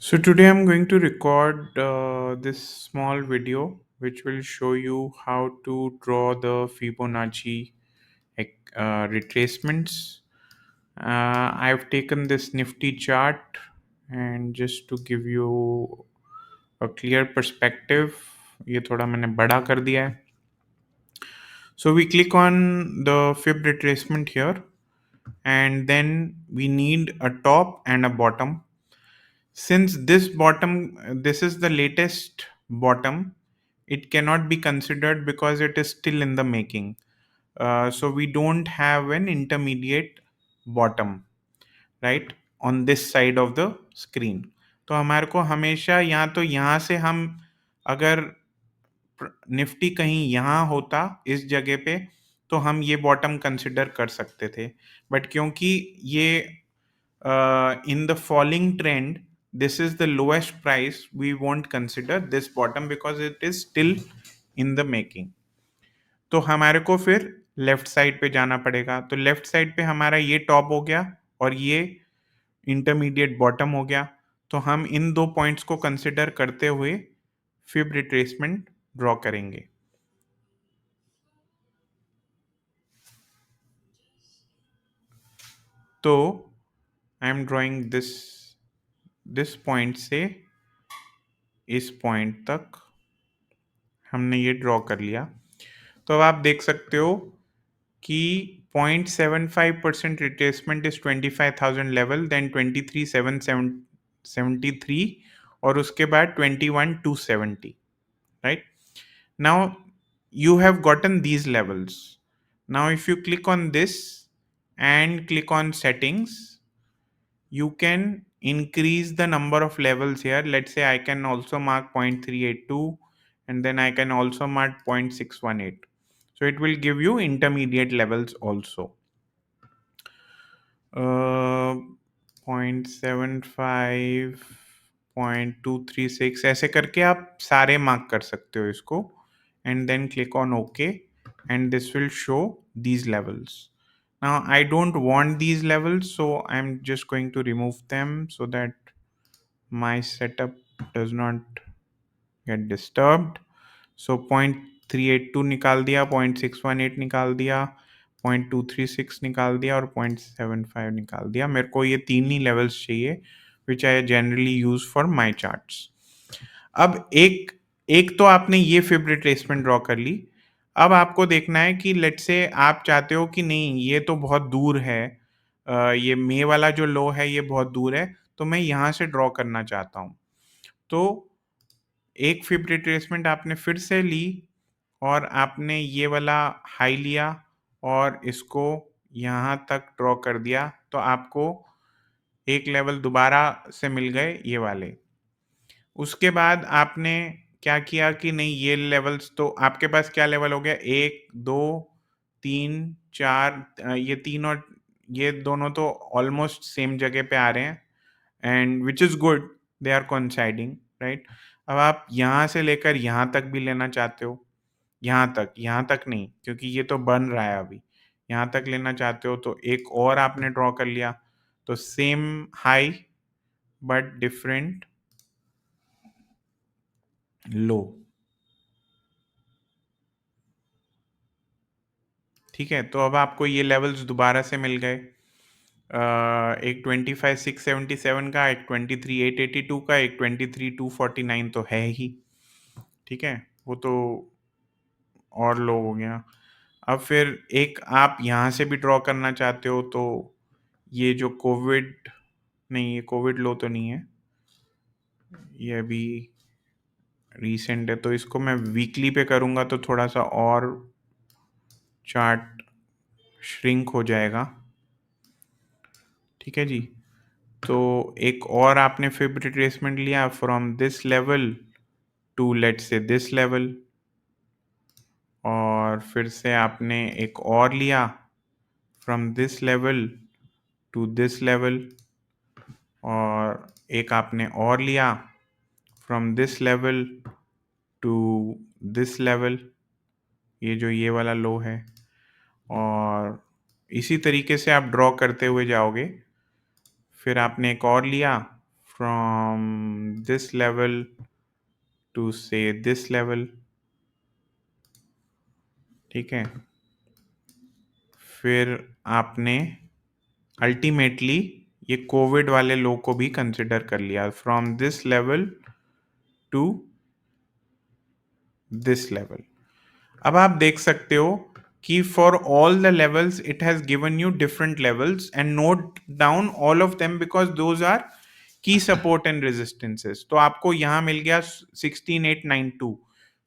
So today I'm going to record this small video which will show you how to draw the Fibonacci retracements. I've taken this nifty chart and just to give you a clear perspective, ये थोड़ा मैंने बड़ा कर दिया है. So we click on the fib retracement here and then we need a top and a bottom. Since this is the latest bottom, it cannot be considered because it is still in the making. So we don't have an intermediate bottom, right, on this side of the screen. तो हमारे को हमेशा या तो यहाँ से हम अगर निफ्टी कहीं यहाँ होता इस जगह पे तो हम ये बॉटम कंसिडर कर सकते थे, बट क्योंकि ये in the falling trend, this is the lowest price, we won't consider this bottom because it is still in the making. तो हमारे को फिर लेफ्ट साइड पे जाना पड़ेगा. तो लेफ्ट साइड पे हमारा ये टॉप हो गया और ये इंटरमीडिएट बॉटम हो गया. तो हम इन दो पॉइंट्स को कंसिडर करते हुए फिब रिट्रेसमेंट ड्रॉ करेंगे. तो I am drawing this point से इस पॉइंट तक हमने ये ड्रॉ कर लिया. तो अब आप देख सकते हो कि 0.75% रिट्रेसमेंट इज 25,000 लेवल, देन 23,773 और उसके बाद 21,270, right. Now you have gotten these levels. Now if you click on this and click on settings, you can increase the number of levels here. Let's say I can also mark 0.382 and then I can also mark 0.618. So it will give you intermediate levels also. 0.75, 0.236 ऐसे करके आप सारे mark कर सकते हो इसको and then click on OK and this will show these levels. Now I don't want these levels, so I'm just going to remove them so that my setup does not get disturbed. So 0.382 निकाल दिया, 0.618 निकाल दिया, 0.236 निकाल दिया और 0.75 निकाल दिया. मेरे को ये तीन ही लेवल्स चाहिए which I generally use for my charts. अब एक तो आपने ये फिब रिट्रेसमेंट ड्रॉ कर ली. अब आपको देखना है कि लेट से आप चाहते हो कि नहीं ये तो बहुत दूर है, ये मे वाला जो लो है ये बहुत दूर है, तो मैं यहाँ से ड्रॉ करना चाहता हूँ. तो एक फिब रिट्रेसमेंट आपने फिर से ली और आपने ये वाला हाई लिया और इसको यहाँ तक ड्रॉ कर दिया, तो आपको एक लेवल दोबारा से मिल गए ये वाले. उसके बाद आपने क्या किया कि नहीं ये लेवल्स, तो आपके पास क्या लेवल हो गया, 1 2 3 4, ये तीन और ये दोनों तो ऑलमोस्ट सेम जगह पे आ रहे हैं and which is good, they are coinciding, right. अब आप यहाँ से लेकर यहाँ तक भी लेना चाहते हो, यहाँ तक नहीं क्योंकि ये तो बन रहा है अभी, यहाँ तक लेना चाहते हो तो एक और आपने ड्रॉ कर लिया. तो सेम हाई बट डिफरेंट लो, ठीक है. तो अब आपको ये लेवल्स दोबारा से मिल गए, एक 25,677 का, एक 23,882 का, एक 23,249 तो है ही, ठीक है, वो तो और लो हो गया. अब फिर एक आप यहाँ से भी ड्रॉ करना चाहते हो, तो ये जो कोविड नहीं, ये कोविड लो तो नहीं है, ये अभी रीसेंट है, तो इसको मैं वीकली पे करूँगा तो थोड़ा सा और चार्ट श्रिंक हो जाएगा, ठीक है जी. तो एक और आपने फिब रिट्रेसमेंट लिया from this level to let's say this level, और फिर से आपने एक और लिया from this level to this level, और एक आपने और लिया from this level to this level, ये जो ये वाला लो है. और इसी तरीके से आप ड्रॉ करते हुए जाओगे. फिर आपने एक और लिया from this level to say this level. ठीक है, फिर आपने अल्टीमेटली ये कोविड वाले लोग को भी कंसिडर कर लिया, from this level to this level. अब आप देख सकते हो कि for all the levels it has given you different levels and note down all of them because those are key support and resistances. तो आपको यहां मिल गया 16892,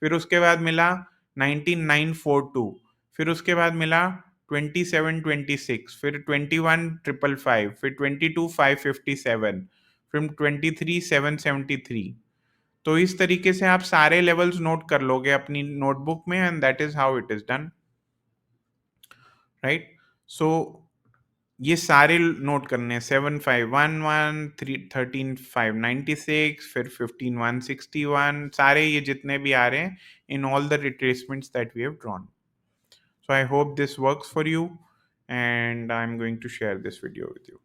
फिर उसके बाद मिला 19942, फिर उसके बाद मिला 2726, फिर 21555, फिर 22557, फिर 23773। तो इस तरीके से आप सारे लेवल्स नोट कर लोगे अपनी नोटबुक में and that is how it is done, right. So ये सारे नोट करने हैं, 7511, 13596, फिर 15161, सारे ये जितने भी आ रहे हैं in all the retracements that we have drawn. So I hope this works for you and I'm going to share this video with you.